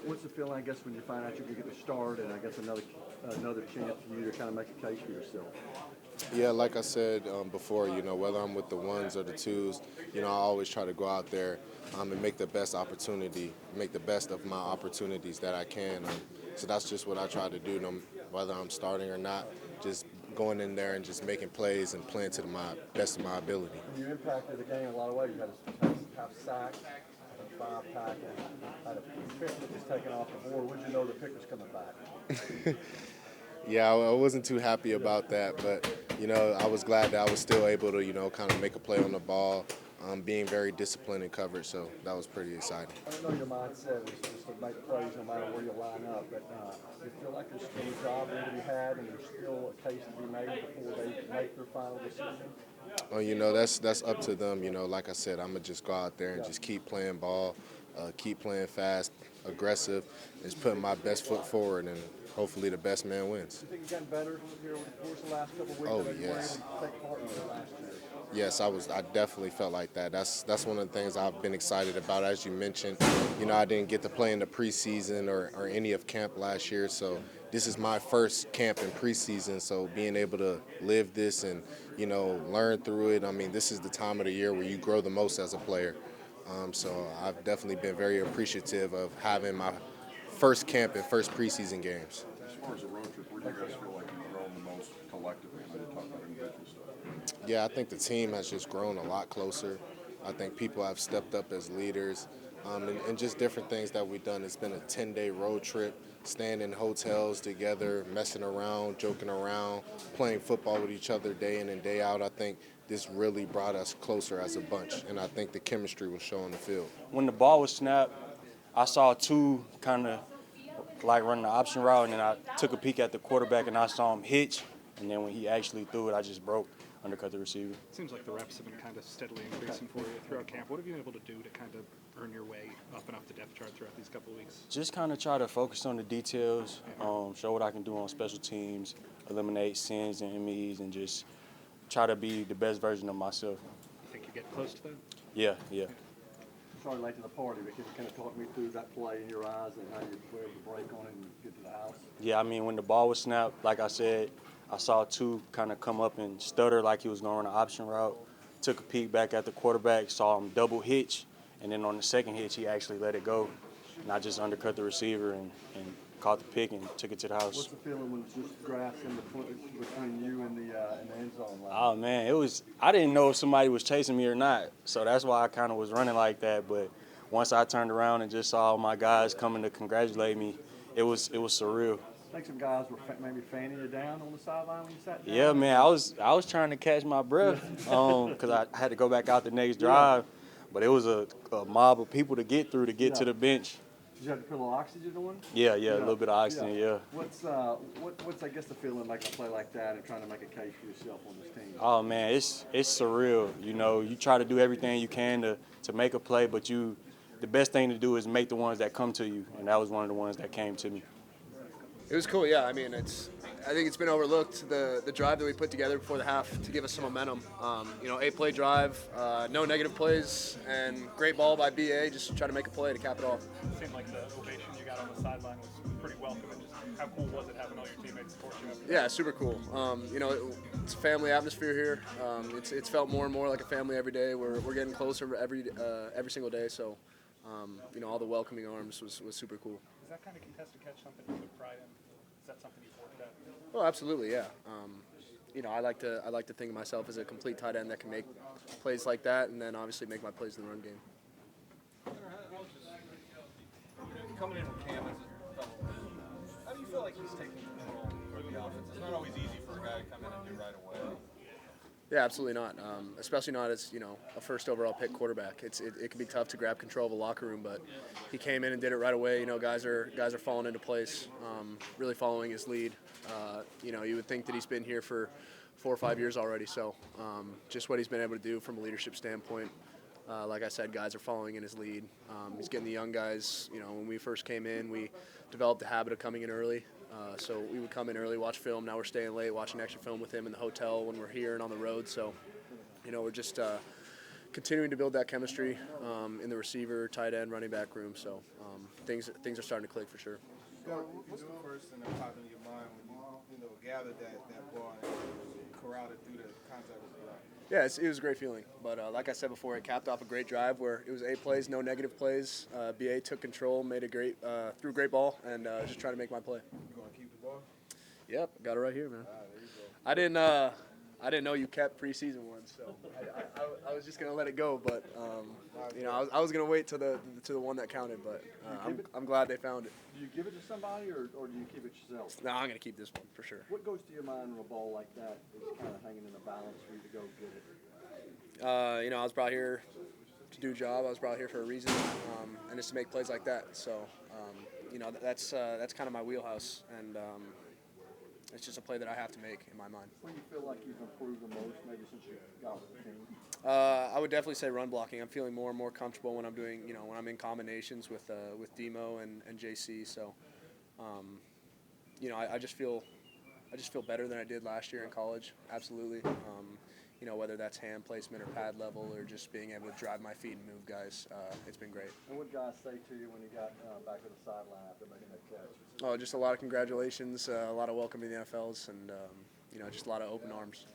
What's the feeling, I guess, when you find out you can get the start and I guess another chance for you to kind of make a case for yourself? Yeah, like I said before, whether I'm with the ones or the twos, I always try to go out there and make the best of my opportunities that I can. So that's just what I try to do, whether I'm starting or not, just going in there and just making plays and playing to the best of my ability. You impacted the game in a lot of ways. You had a half sack, a 5 tackle, had a pick that was taken off the board. When did you know the pick was coming back? Yeah, I wasn't too happy about that, but, I was glad that I was still able to, kind of make a play on the ball, being very disciplined and covered, so that was pretty exciting. I know your mindset was just to make plays no matter where you line up, but you feel like there's still a job there to be had and there's still a case to be made before they make their final decision? Oh, that's up to them. Like I said, I'm going to just go out there and just keep playing ball, keep playing fast, aggressive, and just putting my best foot forward, and hopefully the best man wins. You think you've gotten better here over the course of the last couple of weeks? Oh, that yes. you were able to take part in it last year? Yes, I definitely felt like that. That's one of the things I've been excited about. As you mentioned, I didn't get to play in the preseason or any of camp last year, so this is my first camp in preseason, so being able to live this and, learn through it, I mean, this is the time of the year where you grow the most as a player. So I've definitely been very appreciative of having my first camp and first preseason games. As far as the road trip, where do you guys feel like you've grown the most collectively? I know you talk about individual stuff. Yeah, I think the team has just grown a lot closer. I think people have stepped up as leaders, and just different things that we've done. It's been a 10-day road trip, staying in hotels together, messing around, joking around, playing football with each other day in and day out. I think this really brought us closer as a bunch, and I think the chemistry will show on the field. When the ball was snapped, I saw two kind of like running the option route, and then I took a peek at the quarterback and I saw him hitch, and then when he actually threw it, I just undercut the receiver. It seems like the reps have been kind of steadily increasing for you throughout camp. What have you been able to do to kind of earn your way up and up the depth chart throughout these couple of weeks? Just kind of try to focus on the details, show what I can do on special teams, eliminate sins and MEs, and just try to be the best version of myself. You think you get close to that? Yeah. Sorry late to the party, but can you kind of talk me through that play in your eyes and how you were able to break on it and get to the house? Yeah, I mean, when the ball was snapped, like I said, I saw two kind of come up and stutter like he was going on an option route. Took a peek back at the quarterback, saw him double hitch, and then on the second hitch, he actually let it go. And I just undercut the receiver and caught the pick and took it to the house. What's the feeling when it's just grass in between you and the end zone line? Oh, man, I didn't know if somebody was chasing me or not, so that's why I kind of was running like that. But once I turned around and just saw all my guys coming to congratulate me, it was surreal. I think some guys were maybe fanning you down on the sideline when you sat down. Yeah, man, I was trying to catch my breath because I had to go back out the next drive, but it was a mob of people to get through to get to the bench. Did you have to put a little oxygen on? Yeah, a little bit of oxygen, yeah. What's I guess the feeling making a play like that and trying to make a case for yourself on this team? Oh man, it's surreal. You try to do everything you can to make a play, but the best thing to do is make the ones that come to you, and that was one of the ones that came to me. It was cool, yeah. I mean, I think it's been overlooked, the drive that we put together before the half to give us some momentum. 8-play drive, no negative plays, and great ball by BA, just try to make a play to cap it off. It seemed like the ovation you got on the sideline was pretty welcome, and just how cool was it having all your teammates support you after that? Yeah, super cool. It's a family atmosphere here. It's felt more and more like a family every day. We're getting closer every single day, so all the welcoming arms was super cool. Is that kind of contested catch something you took pride in? Is that something you've worked at? Oh, absolutely, yeah. I like to think of myself as a complete tight end that can make plays like that, and then obviously make my plays in the run game. Coming in from Cam as a fellow, how do you feel like he's taking control of the offense? It's not always easy for a guy to come in and do right away. Yeah, absolutely not. Especially not as a first overall pick quarterback. It can be tough to grab control of a locker room, but he came in and did it right away. Guys are falling into place, really following his lead. You would think that he's been here for 4 or 5 years already. So just what he's been able to do from a leadership standpoint. Like I said, guys are following in his lead. He's getting the young guys. When we first came in, we developed the habit of coming in early. So we would come in early, watch film. Now we're staying late, watching extra film with him in the hotel when we're here and on the road. So, we're just continuing to build that chemistry in the receiver, tight end, running back room. So things are starting to click for sure. What's the first thing that popped in your mind when you gathered that ball and corralled it through the contact with the ground? Yeah, it was a great feeling. But like I said before, it capped off a great drive where it was 8 plays, no negative plays. BA took control, made a great, threw a great ball, and just trying to make my play. You going to keep the ball? Yep, got it right here, man. There you go. I didn't know you kept preseason ones, so I was just gonna let it go. But I was gonna wait to the one that counted. But I'm glad they found it. Do you give it to somebody or do you keep it yourself? No, I'm gonna keep this one for sure. What goes to your mind when a ball like that is kind of hanging in the balance for you to go get it? I was brought here to do a job. I was brought here for a reason, and it's to make plays like that. So, that's kind of my wheelhouse, and it's just a play that I have to make in my mind. When you feel like you've improved the most, maybe since you got with the team? I would definitely say run blocking. I'm feeling more and more comfortable when I'm doing, when I'm in combinations with Demo and JC. So, I just feel better than I did last year in college. Absolutely. Whether that's hand placement or pad level or just being able to drive my feet and move guys, it's been great. And what did guys say to you when you got back to the sideline after making that catch? Oh, just a lot of congratulations, a lot of welcome to the NFLs, and just a lot of open arms.